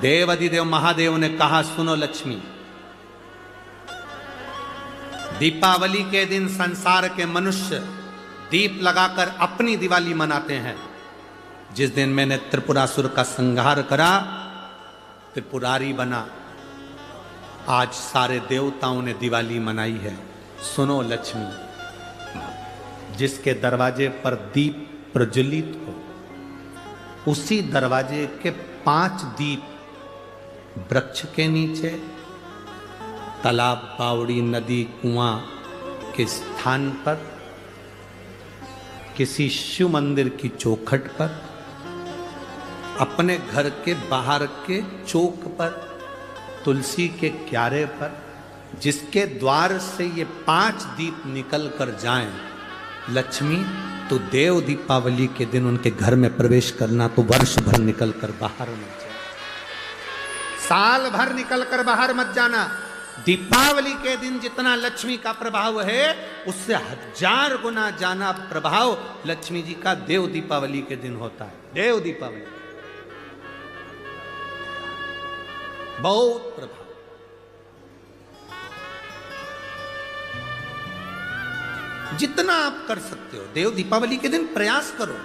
देवाधिदेव महादेव ने कहा, सुनो लक्ष्मी, दीपावली के दिन संसार के मनुष्य दीप लगाकर अपनी दिवाली मनाते हैं। जिस दिन मैंने त्रिपुरासुर का संहार करा, त्रिपुरारी बना, आज सारे देवताओं ने दिवाली मनाई है। सुनो लक्ष्मी, जिसके दरवाजे पर दीप प्रज्वलित हो, उसी दरवाजे के 5 दीप वृक्ष के नीचे, तालाब, बावड़ी, नदी, कुआं के स्थान पर, किसी शिव मंदिर की चौखट पर, अपने घर के बाहर के चौक पर, तुलसी के क्यारे पर, जिसके द्वार से ये 5 दीप निकल कर जाएं, लक्ष्मी तो देव दीपावली के दिन उनके घर में प्रवेश करना, तो वर्ष भर निकल कर बाहर मत जाना, साल भर निकल कर बाहर मत जाना। दीपावली के दिन जितना लक्ष्मी का प्रभाव है, उससे 1000 गुना जाना प्रभाव लक्ष्मी जी का देव दीपावली के दिन होता है। देव दीपावली बहुत प्रभाव। जितना आप कर सकते हो देव दीपावली के दिन प्रयास करो।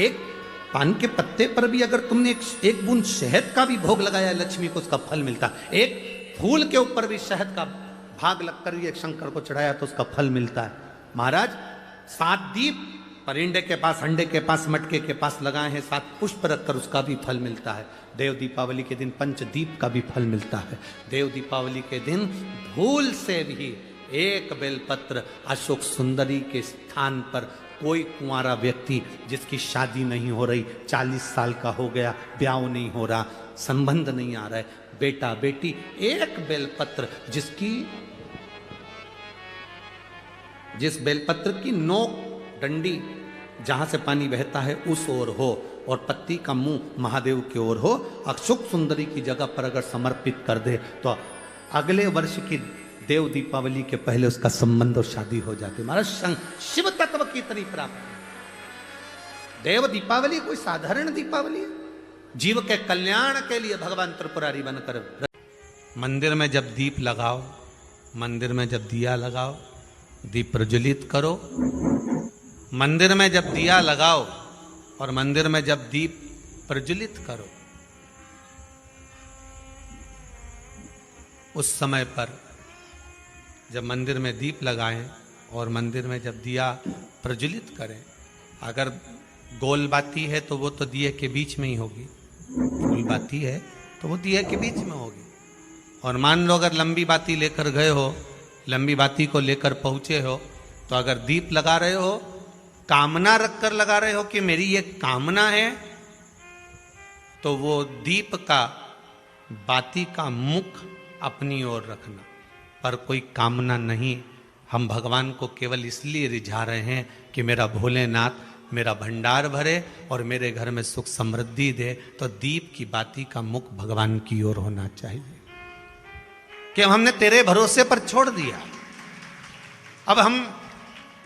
एक पान के पत्ते पर भी अगर तुमने एक बूंद शहद का भी भोग लगाया, लक्ष्मी को उसका फल मिलता। एक फूल के ऊपर भी शहद का भाग लगकर एक शंकर को चढ़ाया तो उसका फल मिलता है। महाराज 7 दीप परिंदे के पास, अंडे के पास, मटके के पास लगाए हैं, 7 पुष्प रखकर उसका भी फल मिलता है। देव दीपावली के दिन पंचदीप का भी फल मिलता है। देव दीपावली के दिन भूल से भी एक बेलपत्र अशोक सुंदरी के स्थान पर कोई कुंवारा व्यक्ति जिसकी शादी नहीं हो रही, 40 साल का हो गया, ब्याह नहीं हो रहा, संबंध नहीं आ रहा है, बेटा बेटी, एक बेलपत्र जिस बेलपत्र की नोक डंडी जहां से पानी बहता है उस ओर हो और पत्ती का मुंह महादेव की ओर हो, अशोक सुंदरी की जगह पर अगर समर्पित कर दे तो अगले वर्ष की देव दीपावली के पहले उसका संबंध और शादी हो जाती। महाराज शिव तत्व की तरी प्राप्त। देव दीपावली कोई साधारण दीपावली है, जीव के कल्याण के लिए भगवान त्रिपुरारी बनकर। मंदिर में जब दीप लगाओ, मंदिर में जब दिया लगाओ, दीप प्रज्वलित करो। मंदिर में जब दिया लगाओ और मंदिर में जब दीप प्रज्वलित करो, उस समय पर जब मंदिर में दीप लगाएं और मंदिर में जब दिया प्रज्वलित करें, अगर गोल बाती है तो वो तो दिए के बीच में ही होगी, फूल बाती है तो वो दिए के बीच में होगी। और मान लो अगर लंबी बाती लेकर गए हो, लंबी बाती को लेकर पहुंचे हो, तो अगर दीप लगा रहे हो, कामना रखकर लगा रहे हो कि मेरी ये कामना है, तो वो दीप का, बाती का मुख अपनी ओर रखना, पर कोई कामना नहीं। हम भगवान को केवल इसलिए रिझा रहे हैं कि मेरा भोलेनाथ मेरा भंडार भरे और मेरे घर में सुख समृद्धि दे। तो दीप की बाती का मुख भगवान की ओर होना चाहिए कि हमने तेरे भरोसे पर छोड़ दिया। अब हम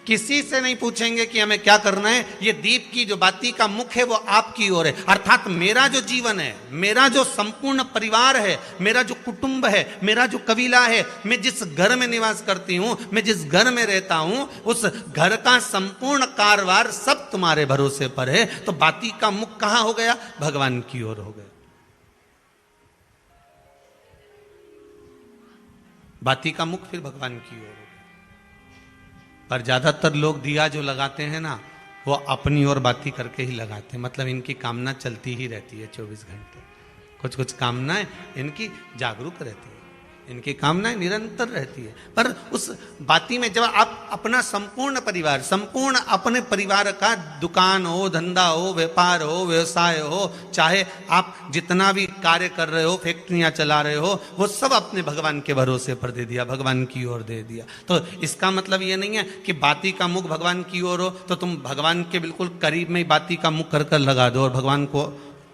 किसी से नहीं पूछेंगे कि हमें क्या करना है, ये दीप की जो बाती का मुख है वो आपकी ओर है। अर्थात मेरा जो जीवन है, मेरा जो संपूर्ण परिवार है, मेरा जो कुटुंब है, मेरा जो कबीला है, मैं जिस घर में निवास करती हूं, मैं जिस घर में रहता हूं, उस घर का संपूर्ण कारभार सब तुम्हारे भरोसे पर है। तो बाती का मुख कहां हो गया? भगवान की ओर हो गया। बाती का मुख फिर भगवान की ओर। पर ज्यादातर लोग दिया जो लगाते हैं ना, वो अपनी ओर बाती करके ही लगाते हैं। मतलब इनकी कामना चलती ही रहती है 24 घंटे। कुछ कुछ कामनाएं इनकी जागरूक रहती है, इनकी कामनाएं निरंतर रहती है। पर उस बाती में जब आप अपना संपूर्ण परिवार, संपूर्ण अपने परिवार का, दुकान हो, धंधा हो, व्यापार हो, व्यवसाय हो, चाहे आप जितना भी कार्य कर रहे हो, फैक्ट्रियां चला रहे हो, वो सब अपने भगवान के भरोसे पर दे दिया, भगवान की ओर दे दिया। तो इसका मतलब ये नहीं है कि बाती का मुख भगवान की ओर हो तो तुम भगवान के बिल्कुल करीब में ही बाती का मुख कर लगा दो और भगवान को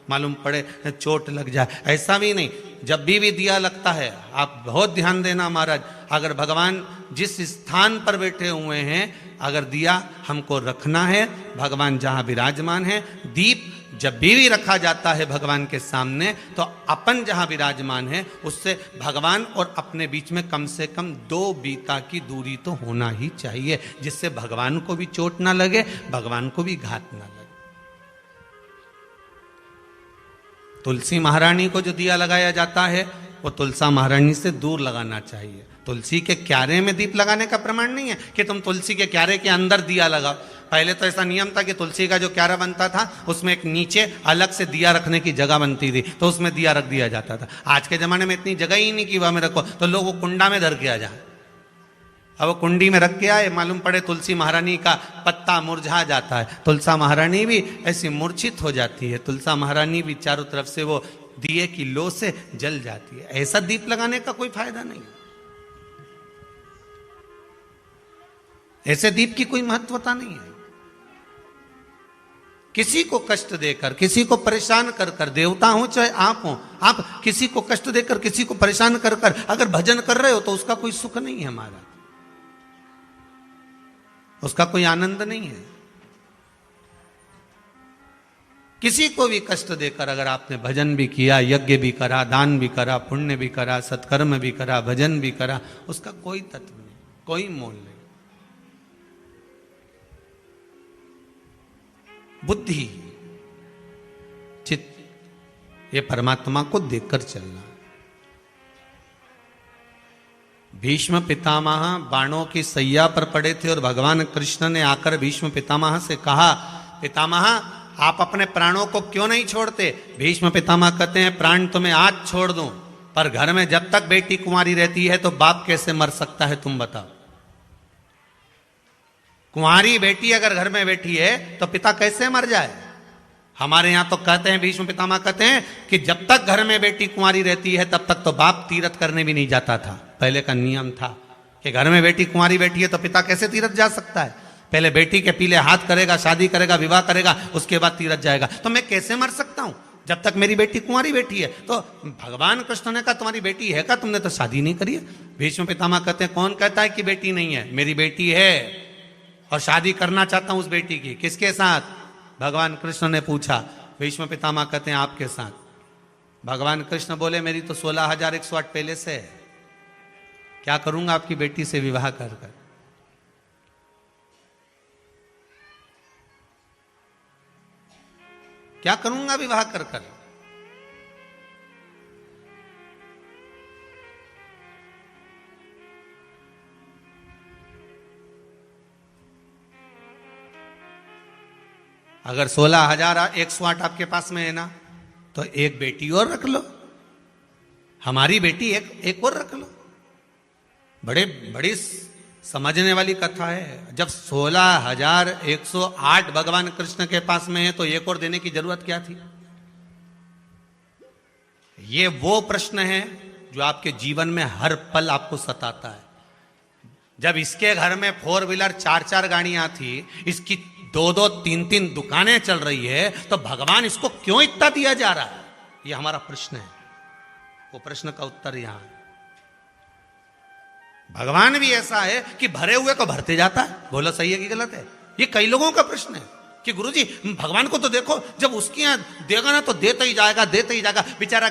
मालूम पड़े चोट लग जाए, ऐसा भी नहीं। जब भी दिया लगता है, आप बहुत ध्यान देना महाराज, अगर भगवान जिस स्थान पर बैठे हुए हैं, अगर दिया हमको रखना है, भगवान जहां विराजमान है, दीप जब भी रखा जाता है भगवान के सामने, तो अपन जहां विराजमान है उससे भगवान और अपने बीच में कम से कम 2 बीता की दूरी तो होना ही चाहिए, जिससे भगवान को भी चोट ना लगे, भगवान को भी घात ना लगे। तुलसी महारानी को जो दिया लगाया जाता है वो तुलसा महारानी से दूर लगाना चाहिए। तुलसी के क्यारे में दीप लगाने का प्रमाण नहीं है कि तुम तुलसी के क्यारे के अंदर दिया लगाओ। पहले तो ऐसा नियम था कि तुलसी का जो क्यारा बनता था उसमें एक नीचे अलग से दिया रखने की जगह बनती थी, तो उसमें दिया रख दिया जाता था। आज के जमाने में इतनी जगह ही नहीं कि वह में रखो, तो लोग वो कुंडा में धर के आ जाए। अब वो कुंडी में रख के आए, मालूम पड़े तुलसी महारानी का पत्ता मुरझा जाता है, तुलसा महारानी भी ऐसी मूर्छित हो जाती है, तुलसा महारानी भी चारों तरफ से वो दिए की लो से जल जाती है। ऐसा दीप लगाने का कोई फायदा नहीं, ऐसे दीप की कोई महत्वता नहीं है। किसी को कष्ट देकर, किसी को परेशान कर कर, देवता हो चाहे आप हो, आप किसी को कष्ट देकर, किसी को परेशान कर कर अगर भजन कर रहे हो तो उसका कोई सुख नहीं है हमारा, उसका कोई आनंद नहीं है। किसी को भी कष्ट देकर अगर आपने भजन भी किया, यज्ञ भी करा, दान भी करा, पुण्य भी करा, सत्कर्म भी करा, भजन भी करा, उसका कोई तत्व नहीं, कोई मोल नहीं। बुद्धि चित्त ये परमात्मा को देखकर चलना। भीष्म पितामह बाणों की सैया पर पड़े थे और भगवान कृष्ण ने आकर भीष्म पितामह से कहा, पितामह आप अपने प्राणों को क्यों नहीं छोड़ते? भीष्म पितामह कहते हैं, प्राण तो मैं आज छोड़ दूं, पर घर में जब तक बेटी कुंवारी रहती है तो बाप कैसे मर सकता है, तुम बताओ। कुंवारी बेटी अगर घर में बैठी है तो पिता कैसे मर जाए? हमारे यहां तो कहते हैं, भीष्म पितामह कहते हैं कि जब तक घर में बेटी कुंवारी रहती है तब तक तो बाप तीर्थ करने भी नहीं जाता था। पहले का नियम था कि घर में बेटी कुंवारी बैठी है तो पिता कैसे तीर्थ जा सकता है? पहले बेटी के पीले हाथ करेगा, शादी करेगा, विवाह करेगा, उसके बाद तीर्थ जाएगा। तो मैं कैसे मर सकता हूं जब तक मेरी बेटी कुंवारी बैठी है? तो भगवान कृष्ण ने कहा, तुम्हारी बेटी है क्या? तुमने तो शादी नहीं करी है। भीष्म पितामह कहते हैं, कौन कहता है कि बेटी नहीं है? मेरी बेटी है और शादी करना चाहता हूं उस बेटी की। किसके साथ? भगवान कृष्ण ने पूछा। भीष्म पितामह कहते हैं, आपके साथ। भगवान कृष्ण बोले, मेरी तो 16,108 पहले से है, क्या करूंगा आपकी बेटी से विवाह कर कर? क्या करूंगा विवाह कर कर? अगर 16,108 आपके पास में है ना, तो एक बेटी और रख लो, हमारी बेटी एक और रख लो। बड़ी समझने वाली कथा है। जब 16,108 भगवान कृष्ण के पास में है तो एक और देने की जरूरत क्या थी? ये वो प्रश्न है जो आपके जीवन में हर पल आपको सताता है। जब इसके घर में 4 व्हीलर 4 गाड़ियां थी, इसकी 2 3 दुकानें चल रही है, तो भगवान इसको क्यों इतना दिया जा रहा है? ये हमारा प्रश्न है। वो प्रश्न का उत्तर यहां है। भगवान भी ऐसा है कि भरे हुए को भरते जाता है। बोलो सही है कि गलत है? ये कई लोगों का प्रश्न है कि गुरुजी भगवान को तो देखो, जब उसके यहां देगा ना तो देता ही जाएगा, देता ही जाएगा। बेचारा